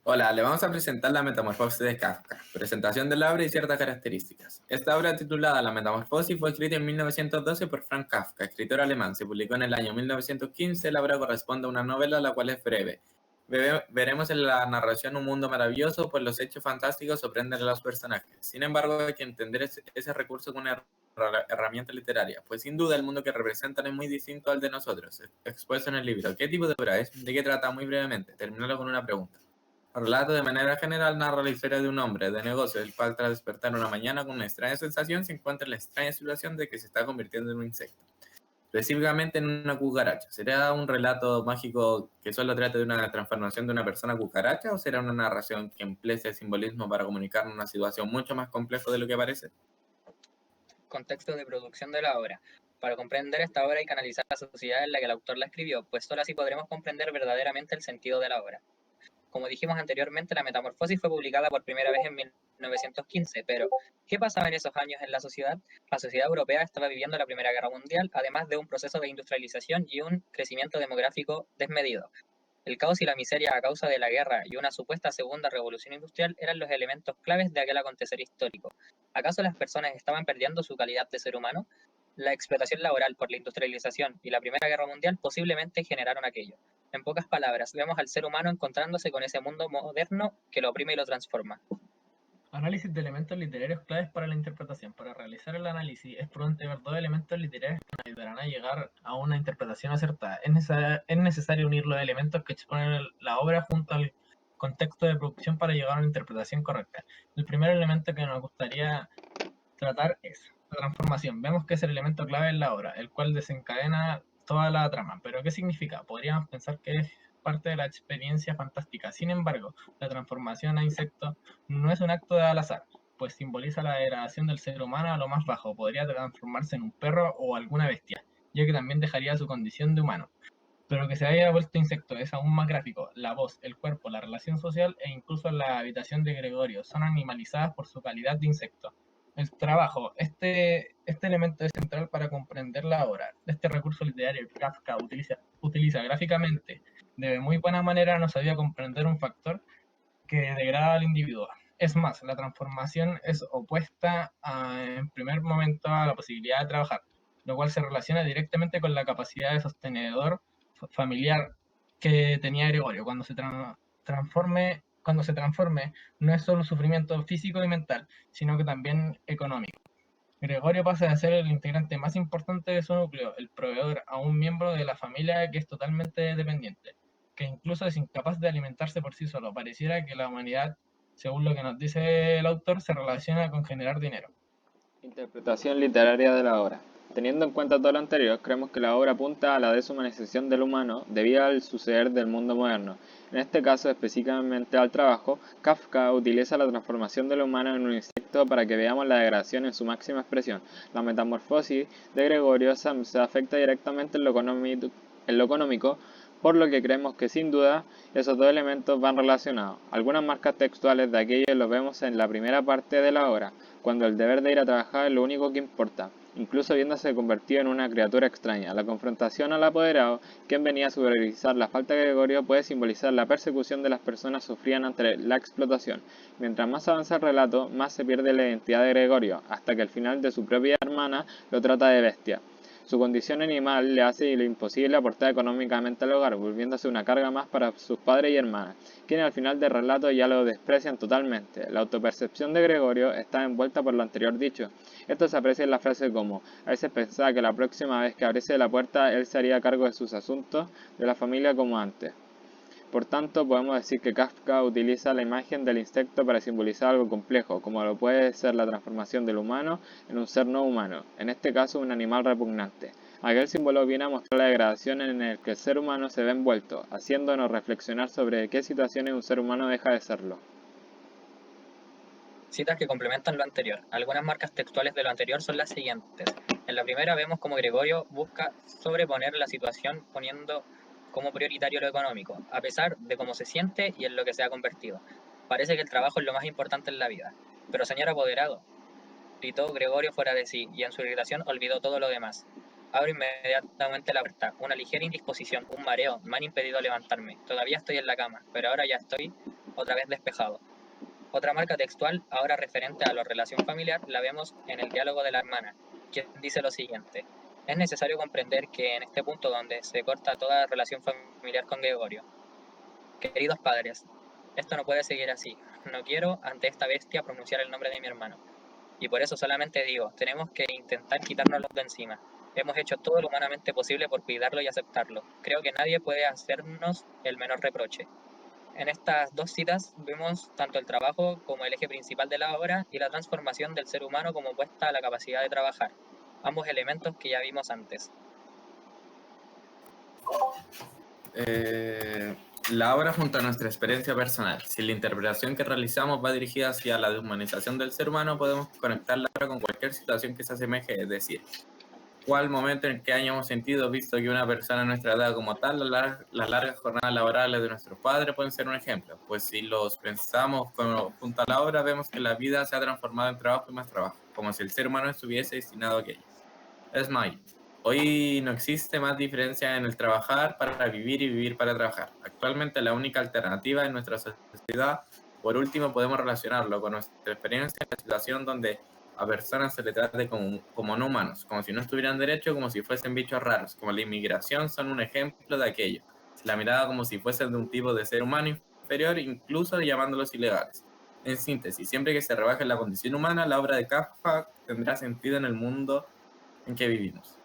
Hola, le vamos a presentar la Metamorfosis de Kafka, presentación de la obra y ciertas características. Esta obra titulada La Metamorfosis fue escrita en 1912 por Franz Kafka, escritor alemán. Se publicó en el año 1915. La obra corresponde a una novela la cual es breve. Veremos en la narración un mundo maravilloso, pues los hechos fantásticos sorprenden a los personajes. Sin embargo, hay que entender ese recurso con una herramienta literaria, pues sin duda el mundo que representan es muy distinto al de nosotros, expuesto en el libro. ¿Qué tipo de obra es? ¿De qué trata? Muy brevemente. Terminarlo con una pregunta. El relato de manera general narra la historia de un hombre de negocio, el cual tras despertar una mañana con una extraña sensación se encuentra en la extraña situación de que se está convirtiendo en un insecto, específicamente en una cucaracha. ¿Será un relato mágico que solo trate de una transformación de una persona a cucaracha o será una narración que emplee ese simbolismo para comunicar una situación mucho más compleja de lo que parece? Contexto de producción de la obra. Para comprender esta obra hay que analizar la sociedad en la que el autor la escribió, pues solo así podremos comprender verdaderamente el sentido de la obra. Como dijimos anteriormente, La Metamorfosis fue publicada por primera vez en 1915, pero ¿qué pasaba en esos años en la sociedad? La sociedad europea estaba viviendo la Primera Guerra Mundial, además de un proceso de industrialización y un crecimiento demográfico desmedido. El caos y la miseria a causa de la guerra y una supuesta segunda revolución industrial eran los elementos claves de aquel acontecer histórico. ¿Acaso las personas estaban perdiendo su calidad de ser humano? La explotación laboral por la industrialización y la Primera Guerra Mundial posiblemente generaron aquello. En pocas palabras, vemos al ser humano encontrándose con ese mundo moderno que lo oprime y lo transforma. Análisis de elementos literarios claves para la interpretación. Para realizar el análisis es prudente ver dos elementos literarios que nos ayudarán a llegar a una interpretación acertada. Es necesario unir los elementos que exponen la obra junto al contexto de producción para llegar a una interpretación correcta. El primer elemento que nos gustaría tratar es la transformación. Vemos que es el elemento clave en la obra, el cual desencadena toda la trama. ¿Pero qué significa? Podríamos pensar que es parte de la experiencia fantástica. Sin embargo, la transformación a insecto no es un acto de al azar, pues simboliza la degradación del ser humano a lo más bajo. Podría transformarse en un perro o alguna bestia, ya que también dejaría su condición de humano. Pero que se haya vuelto insecto es aún más gráfico. La voz, el cuerpo, la relación social e incluso la habitación de Gregorio son animalizadas por su calidad de insecto. El trabajo. Este elemento es central para comprender la obra. Este recurso literario que Kafka utiliza gráficamente de muy buena manera nos ayuda a comprender un factor que degrada al individuo. Es más, la transformación es opuesta en primer momento a la posibilidad de trabajar, lo cual se relaciona directamente con la capacidad de sostenedor familiar que tenía Gregorio. Cuando se transforme, no es solo sufrimiento físico y mental, sino que también económico. Gregorio pasa a ser el integrante más importante de su núcleo, el proveedor a un miembro de la familia que es totalmente dependiente, que incluso es incapaz de alimentarse por sí solo. Pareciera que la humanidad, según lo que nos dice el autor, se relaciona con generar dinero. Interpretación literaria de la obra. Teniendo en cuenta todo lo anterior, creemos que la obra apunta a la deshumanización del humano debido al suceder del mundo moderno. En este caso, específicamente al trabajo, Kafka utiliza la transformación del humano en un insecto para que veamos la degradación en su máxima expresión. La metamorfosis de Gregorio se afecta directamente en lo económico, por lo que creemos que sin duda esos dos elementos van relacionados. Algunas marcas textuales de aquello lo vemos en la primera parte de la obra, cuando el deber de ir a trabajar es lo único que importa, incluso viéndose convertido en una criatura extraña. La confrontación al apoderado, quien venía a supervisar la falta de Gregorio, puede simbolizar la persecución de las personas sufrían ante la explotación. Mientras más avanza el relato, más se pierde la identidad de Gregorio, hasta que al final de su propia hermana lo trata de bestia. Su condición animal le hace lo imposible aportar económicamente al hogar, volviéndose una carga más para sus padres y hermanas, quienes al final del relato ya lo desprecian totalmente. La autopercepción de Gregorio está envuelta por lo anterior dicho. Esto se aprecia en la frase como: a veces pensaba que la próxima vez que abriese la puerta él se haría cargo de sus asuntos, de la familia como antes. Por tanto, podemos decir que Kafka utiliza la imagen del insecto para simbolizar algo complejo, como lo puede ser la transformación del humano en un ser no humano, en este caso un animal repugnante. Aquel símbolo viene a mostrar la degradación en el que el ser humano se ve envuelto, haciéndonos reflexionar sobre qué situaciones un ser humano deja de serlo. Citas que complementan lo anterior. Algunas marcas textuales de lo anterior son las siguientes. En la primera vemos cómo Gregorio busca sobreponer la situación poniendo como prioritario lo económico, a pesar de cómo se siente y en lo que se ha convertido. Parece que el trabajo es lo más importante en la vida. Pero señor apoderado, gritó Gregorio fuera de sí, y en su irritación olvidó todo lo demás. Abro inmediatamente la puerta. Una ligera indisposición, un mareo, me han impedido levantarme. Todavía estoy en la cama, pero ahora ya estoy. otra vez despejado. Otra marca textual, ahora referente a la relación familiar, la vemos en el diálogo de la hermana, quien dice lo siguiente: es necesario comprender que en este punto donde se corta toda relación familiar con Gregorio, queridos padres, esto no puede seguir así. No quiero ante esta bestia pronunciar el nombre de mi hermano. Y por eso solamente digo, tenemos que intentar quitárnoslo de encima. Hemos hecho todo lo humanamente posible por cuidarlo y aceptarlo. Creo que nadie puede hacernos el menor reproche. En estas dos citas vemos tanto el trabajo como el eje principal de la obra y la transformación del ser humano como opuesta a la capacidad de trabajar, ambos elementos que ya vimos antes. La obra junto a nuestra experiencia personal. Si la interpretación que realizamos va dirigida hacia la deshumanización del ser humano, podemos conectar la obra con cualquier situación que se asemeje, es decir, cuál momento en que hayamos sentido visto que una persona a nuestra edad como tal, las largas jornadas laborales de nuestros padres pueden ser un ejemplo, pues si los pensamos junto a la obra, vemos que la vida se ha transformado en trabajo y más trabajo, como si el ser humano estuviese destinado a aquello. Es más, hoy no existe más diferencia en el trabajar para vivir y vivir para trabajar. Actualmente la única alternativa en nuestra sociedad. Por último, podemos relacionarlo con nuestra experiencia en la situación donde a personas se les trate como no humanos, como si no estuvieran derechos, como si fuesen bichos raros, como la inmigración son un ejemplo de aquello. La mirada como si fuesen de un tipo de ser humano inferior, incluso llamándolos ilegales. En síntesis, siempre que se rebaje la condición humana, la obra de Kafka tendrá sentido en el mundo en que vivimos.